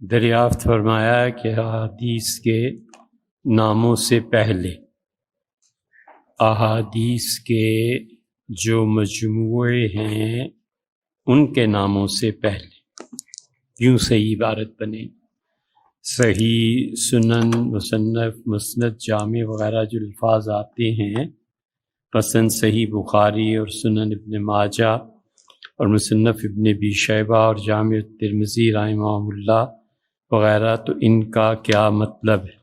دریافت فرمایا کہ احادیث کے ناموں سے پہلے احادیث کے جو مجموعے ہیں ان کے ناموں سے پہلے یوں صحیح عبارت بنے. صحیح، سنن، مصنف، مسند، جامع وغیرہ جو الفاظ آتے ہیں، مثلاً صحیح بخاری اور سنن ابن ماجہ اور مصنف ابن ابی شیبہ اور جامع ترمذی رحمہ اللہ وغیرہ، تو ان کا کیا مطلب ہے؟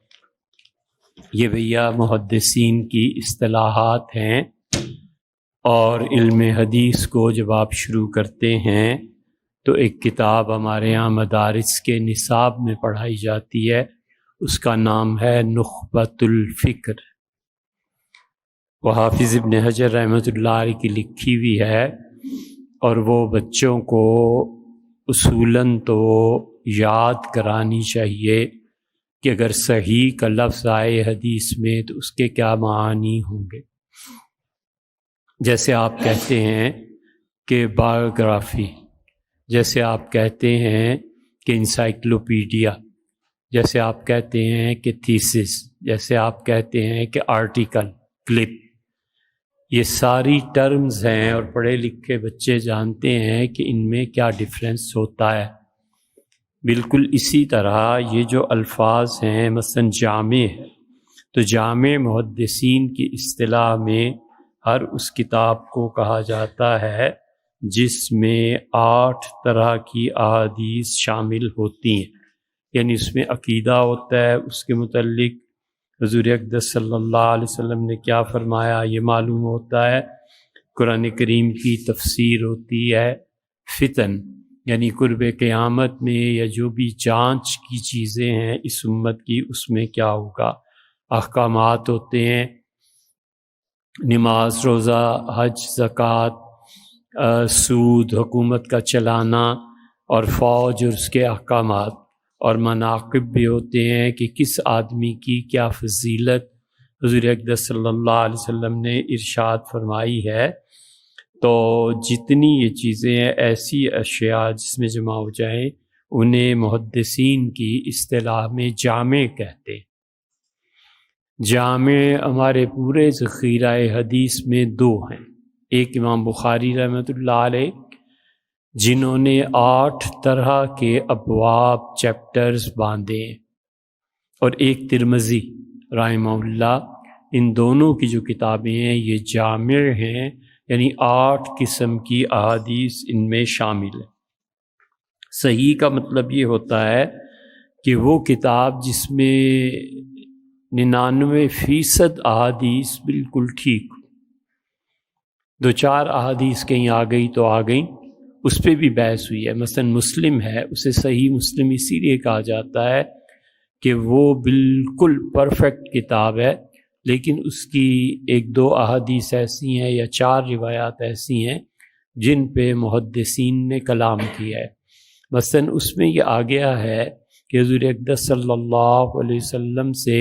یہ بھیا محدثین کی اصطلاحات ہیں، اور علم حدیث کو جب آپ شروع کرتے ہیں تو ایک کتاب ہمارے ہاں مدارس کے نصاب میں پڑھائی جاتی ہے، اس کا نام ہے نخبۃ الفکر. وہ حافظ ابن حجر رحمۃ اللہ علیہ کی لکھی ہوئی ہے، اور وہ بچوں کو اصولاً تو یاد کرانی چاہیے کہ اگر صحیح کا لفظ آئے حدیث میں تو اس کے کیا معانی ہوں گے. جیسے آپ کہتے ہیں کہ بایوگرافی، جیسے آپ کہتے ہیں کہ انسائکلوپیڈیا، جیسے آپ کہتے ہیں کہ تھیسس، جیسے آپ کہتے ہیں کہ آرٹیکل، کلپ، یہ ساری ٹرمز ہیں اور پڑھے لکھے بچے جانتے ہیں کہ ان میں کیا ڈفرینس ہوتا ہے. بالکل اسی طرح یہ جو الفاظ ہیں، مثلا جامع ہے تو جامع محدثین کی اصطلاح میں ہر اس کتاب کو کہا جاتا ہے جس میں 8 طرح کی احادیث شامل ہوتی ہیں. یعنی اس میں عقیدہ ہوتا ہے، اس کے متعلق حضور اقدس صلی اللہ علیہ وسلم نے کیا فرمایا یہ معلوم ہوتا ہے، قرآن کریم کی تفسیر ہوتی ہے، فتن یعنی قرب قیامت میں یا جو بھی جانچ کی چیزیں ہیں اس امت کی، اس میں کیا ہوگا، احکامات ہوتے ہیں، نماز، روزہ، حج، زکوٰۃ، سود، حکومت کا چلانا، اور فوج اور اس کے احکامات، اور مناقب بھی ہوتے ہیں کہ کس آدمی کی کیا فضیلت حضور اقدس صلی اللہ علیہ وسلم نے ارشاد فرمائی ہے. تو جتنی یہ چیزیں ہیں، ایسی اشیاء جس میں جمع ہو جائیں، انہیں محدثین کی اصطلاح میں جامع کہتے ہیں. جامع ہمارے پورے ذخیرہ حدیث میں 2 ہیں. ایک امام بخاری رحمۃ اللہ علیہ جنہوں نے 8 طرح کے ابواب، چیپٹرز باندھے ہیں، اور ایک ترمذی رحمہ اللہ. ان دونوں کی جو کتابیں ہیں یہ جامع ہیں، یعنی 8 قسم کی احادیث ان میں شامل ہے. صحیح کا مطلب یہ ہوتا ہے کہ وہ کتاب جس میں 99% احادیث بالکل ٹھیک، 2-4 احادیث کہیں آ گئی تو آ گئیں، اس پہ بھی بحث ہوئی ہے. مثلا مسلم ہے، اسے صحیح مسلم اسی لیے کہا جاتا ہے کہ وہ بالکل پرفیکٹ کتاب ہے، لیکن اس کی 1-2 احادیث ایسی ہیں یا 4 روایات ایسی ہیں جن پہ محدثین نے کلام کیا ہے. مثلا اس میں یہ آ گیا ہے کہ حضور اقدس صلی اللہ علیہ وسلم سے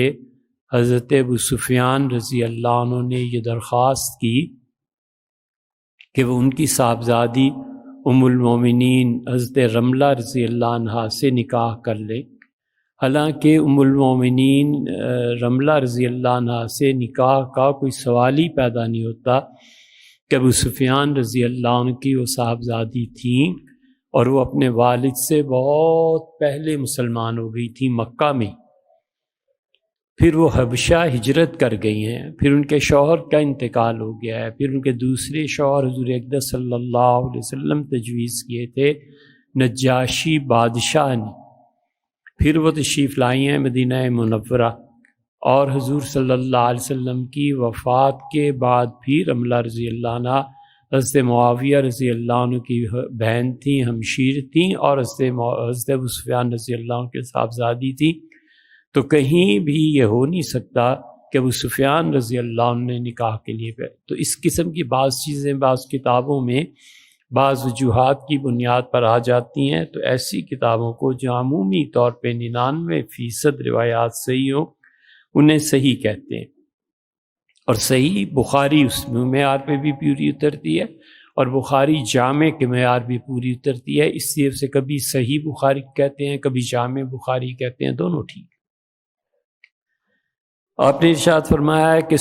حضرت ابو سفیان رضی اللہ عنہ نے یہ درخواست کی کہ وہ ان کی صاحبزادی ام المومنین حضرت رملہ رضی اللہ عنہا سے نکاح کر لے. حالانکہ ام المومنین رملہ رضی اللہ عنہا سے نکاح کا کوئی سوال ہی پیدا نہیں ہوتا کہ ابو سفیان رضی اللہ عنہ کی وہ صاحبزادی تھیں، اور وہ اپنے والد سے بہت پہلے مسلمان ہو گئی تھیں مکہ میں. پھر وہ حبشہ ہجرت کر گئی ہیں، پھر ان کے شوہر کا انتقال ہو گیا ہے، پھر ان کے دوسرے شوہر حضور اقدس صلی اللہ علیہ وسلم تجویز کیے تھے نجاشی بادشاہ نے. پھر وہ تشریف لائی ہیں مدینہ منورہ، اور حضور صلی اللہ علیہ وسلم کی وفات کے بعد بھی رملہ رضی اللہ عنہ حضرت معاویہ رضی اللہ عنہ کی بہن تھیں، ہمشیر تھیں، اور حضرت ابو سفیان رضی اللہ عنہ کے صاحبزادی تھیں. تو کہیں بھی یہ ہو نہیں سکتا کہ ابو سفیان رضی اللہ عنہ نے نکاح کے لیے پہ. تو اس قسم کی بعض چیزیں بعض کتابوں میں بعض وجوہات کی بنیاد پر آ جاتی ہیں، تو ایسی کتابوں کو جو عمومی طور پہ 99% روایات صحیح ہوں انہیں صحیح کہتے ہیں. اور صحیح بخاری اس میں معیار پہ بھی پوری اترتی ہے، اور بخاری جامع کے معیار بھی پوری اترتی ہے، اس لیے اسے کبھی صحیح بخاری کہتے ہیں، کبھی جامع بخاری کہتے ہیں، دونوں ٹھیک۔ آپ نے ارشاد فرمایا ہے کہ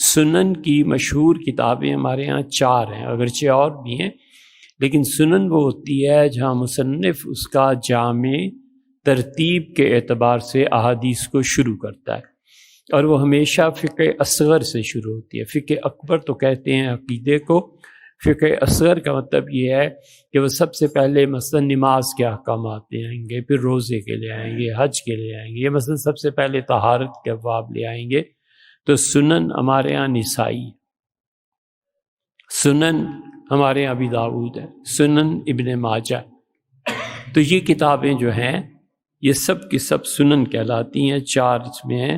سنن کی مشہور کتابیں ہمارے ہاں 4 ہیں، اگرچہ اور بھی ہیں، لیکن سنن وہ ہوتی ہے جہاں مصنف اس کا جامع ترتیب کے اعتبار سے احادیث کو شروع کرتا ہے، اور وہ ہمیشہ فقہ اصغر سے شروع ہوتی ہے۔ فقہ اکبر تو کہتے ہیں عقیدے کو، فقہ اصغر کا مطلب یہ ہے کہ وہ سب سے پہلے مثلا نماز کے احکامات لے آئیں گے، پھر روزے کے لے آئیں گے، حج کے لے آئیں گے، یہ مثلا سب سے پہلے طہارت کے ابواب لے آئیں گے۔ تو سنن ہمارے ہاں نسائی، سنن ہمارے یہاں ابی داؤد ہے، سنن ابن ماجہ، تو یہ کتابیں جو ہیں یہ سب کی سب سنن کہلاتی ہیں۔ 4 اس میں ہیں،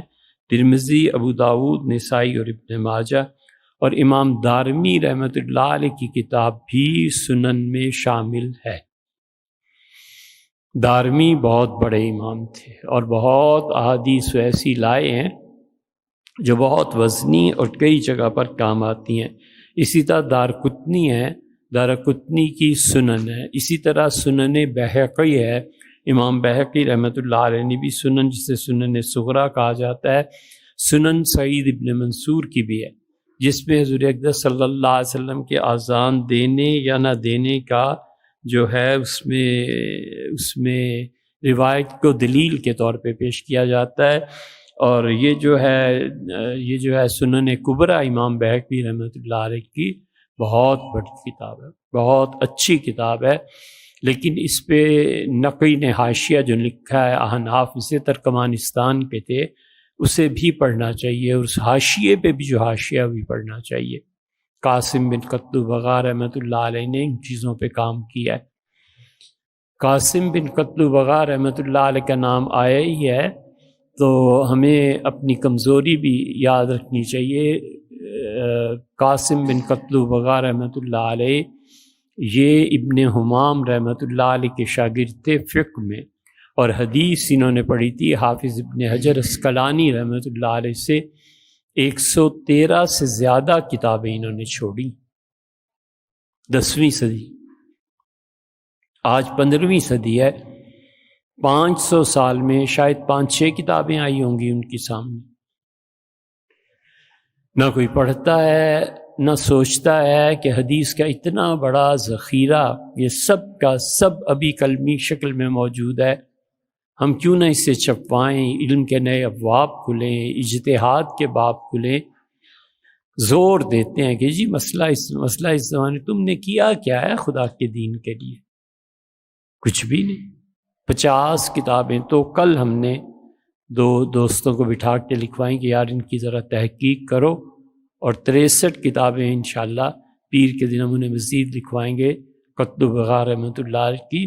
ترمذی، ابو داؤد، نسائی اور ابن ماجہ، اور امام دارمی رحمۃ اللہ علیہ کی کتاب بھی سنن میں شامل ہے۔ دارمی بہت بڑے امام تھے اور بہت احادیث ایسی لائے ہیں جو بہت وزنی اور کئی جگہ پر کام آتی ہیں۔ اسی طرح دارقطنی ہے، دارقطنی کی سنن ہے، اسی طرح سنن بہقی ہے، امام بہقی رحمۃ اللہ علیہ نے بھی سنن، جسے سنن صغریٰ کہا جاتا ہے۔ سنن سعید ابن منصور کی بھی ہے، جس میں حضور اقدس صلی اللہ علیہ وسلم کے اذان دینے یا نہ دینے کا جو ہے اس میں روایت کو دلیل کے طور پہ پیش کیا جاتا ہے۔ اور یہ جو ہے سنن کبریٰ امام بہقی رحمۃ اللہ علیہ کی بہت بڑی کتاب ہے، بہت اچھی کتاب ہے، لیکن اس پہ نقی نے حاشیہ جو لکھا ہے احناف سے ترکمانستان کے تھے، اسے بھی پڑھنا چاہیے، اور اس حاشیے پہ بھی جو حاشیہ بھی پڑھنا چاہیے۔ قاسم بن قتل بغا رحمۃ اللہ علیہ نے ان چیزوں پہ کام کیا ہے۔ قاسم بن قتل بغا رحمۃ اللہ علیہ کا نام آیا ہی ہے تو ہمیں اپنی کمزوری بھی یاد رکھنی چاہیے۔ قاسم بن قتل بغا رحمۃ اللہ علیہ یہ ابن حمام رحمۃ اللہ علیہ کے شاگرد تھے فقہ میں، اور حدیث انہوں نے پڑھی تھی حافظ ابن حجر اسقلانی رحمۃ اللہ علیہ سے۔ 113 سے زیادہ کتابیں انہوں نے چھوڑی 10ویں صدی، آج 15ویں صدی ہے، 500 سال میں شاید 5-6 کتابیں آئی ہوں گی ان کے سامنے۔ نہ کوئی پڑھتا ہے نہ سوچتا ہے کہ حدیث کا اتنا بڑا ذخیرہ یہ سب کا سب ابھی کلمی شکل میں موجود ہے، ہم کیوں نہ اسے چھپوائیں، علم کے نئے ابواب کھلیں، اجتہاد کے باب کھلیں۔ زور دیتے ہیں کہ جی مسئلہ اس زمانے تم نے کیا کیا ہے خدا کے دین کے لیے؟ کچھ بھی نہیں۔ 50 کتابیں تو کل ہم نے 2 دوستوں کو بٹھا کے لکھوائیں کہ یار ان کی ذرا تحقیق کرو، اور 63 کتابیں انشاءاللہ پیر کے دن ہم انہیں مزید لکھوائیں گے قتل بغا رحمۃ اللہ علیہ کی۔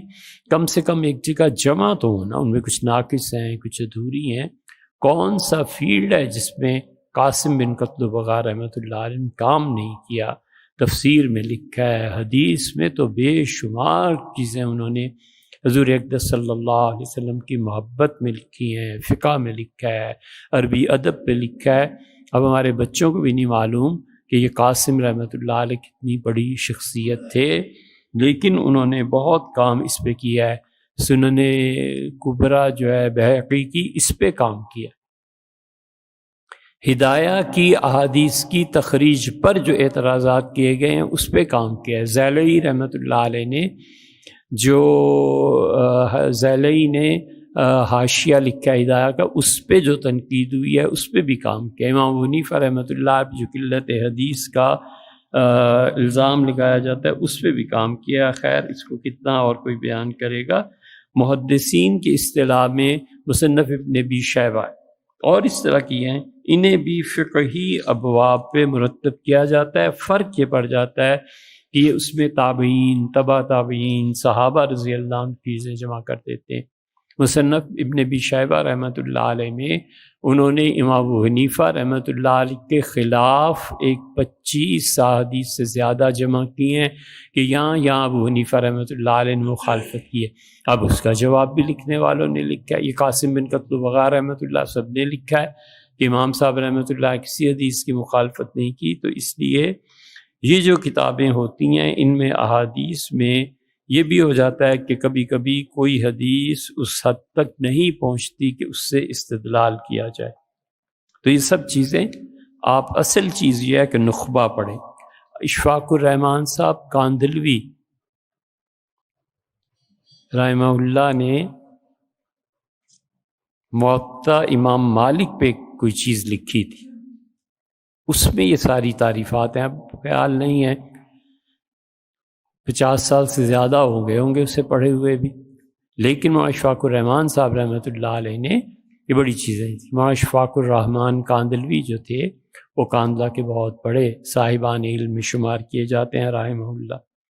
کم سے کم ایک جگہ جمع تو ہونا، ان میں کچھ ناقص ہیں، کچھ ادھوری ہیں۔ کون سا فیلڈ ہے جس میں قاسم بن قتل بغا رحمۃ اللہ علیہ نے کام نہیں کیا؟ تفسیر میں لکھا ہے، حدیث میں تو بے شمار چیزیں انہوں نے حضور اقدس صلی اللہ علیہ وسلم کی محبت میں لکھی ہیں، فقہ میں لکھا ہے، عربی ادب پہ لکھا ہے۔ اب ہمارے بچوں کو بھی نہیں معلوم کہ یہ قاسم رحمۃ اللہ علیہ کتنی بڑی شخصیت تھے، لیکن انہوں نے بہت کام اس پہ کیا ہے۔ سنن کبریٰ جو ہے بہقی کی، اس پہ کام کیا۔ ہدایہ کی احادیث کی تخریج پر جو اعتراضات کیے گئے ہیں اس پہ کام کیا ہے۔ زیلعی رحمۃ اللہ علیہ نے زیلعی نے حاشیہ لکھا ہدایہ کا، اس پہ جو تنقید ہوئی ہے اس پہ بھی کام کیا۔ امام ابو حنیفہ رحمۃ اللہ جو قلت حدیث کا الزام لگایا جاتا ہے اس پہ بھی کام کیا۔ خیر اس کو کتنا اور کوئی بیان کرے گا۔ محدثین کی اصطلاح میں مصنف ابن ابی شیبہ اور اس طرح کی ہیں، انہیں بھی فقہی ابواب پہ مرتب کیا جاتا ہے۔ فرق یہ پڑ جاتا ہے کہ یہ اس میں تابعین، تبع تابعین، صحابہ رضی اللہ عنہ چیزیں جمع کر دیتے ہیں۔ مصنف ابن ابی شیبہ رحمۃ اللہ علیہ میں انہوں نے امام ابو حنیفہ رحمۃ اللہ علیہ کے خلاف 25 احادیث سے زیادہ جمع کی ہیں کہ یہاں ابو حنیفہ رحمۃ اللہ علیہ نے مخالفت کی ہے۔ اب اس کا جواب بھی لکھنے والوں نے لکھا ہے، یہ قاسم بن قتل بغا رحمۃ اللہ سب نے لکھا ہے کہ امام صاحب رحمۃ اللہ کسی حدیث کی مخالفت نہیں کی، تو اس لیے یہ جو کتابیں ہوتی ہیں ان میں احادیث میں یہ بھی ہو جاتا ہے کہ کبھی کبھی کوئی حدیث اس حد تک نہیں پہنچتی کہ اس سے استدلال کیا جائے. تو یہ سب چیزیں آپ اصل چیز یہ ہے کہ نخبہ پڑھیں. اشفاق الرحمان صاحب کاندھلوی رحمہ اللہ نے موطا امام مالک پہ کوئی چیز لکھی تھی، اس میں یہ ساری تعریفات ہیں. اب خیال نہیں ہے 50 سال سے زیادہ ہو گئے ہوں گے اسے پڑھے ہوئے بھی، لیکن مولانا اشفاق الرحمان صاحب رحمۃ اللہ علیہ نے یہ بڑی چیزیں تھیں. مولانا اشفاق الرحمان کاندلوی جو تھے وہ کاندلہ کے بہت بڑے صاحبان علم میں شمار کیے جاتے ہیں رحمہ اللہ.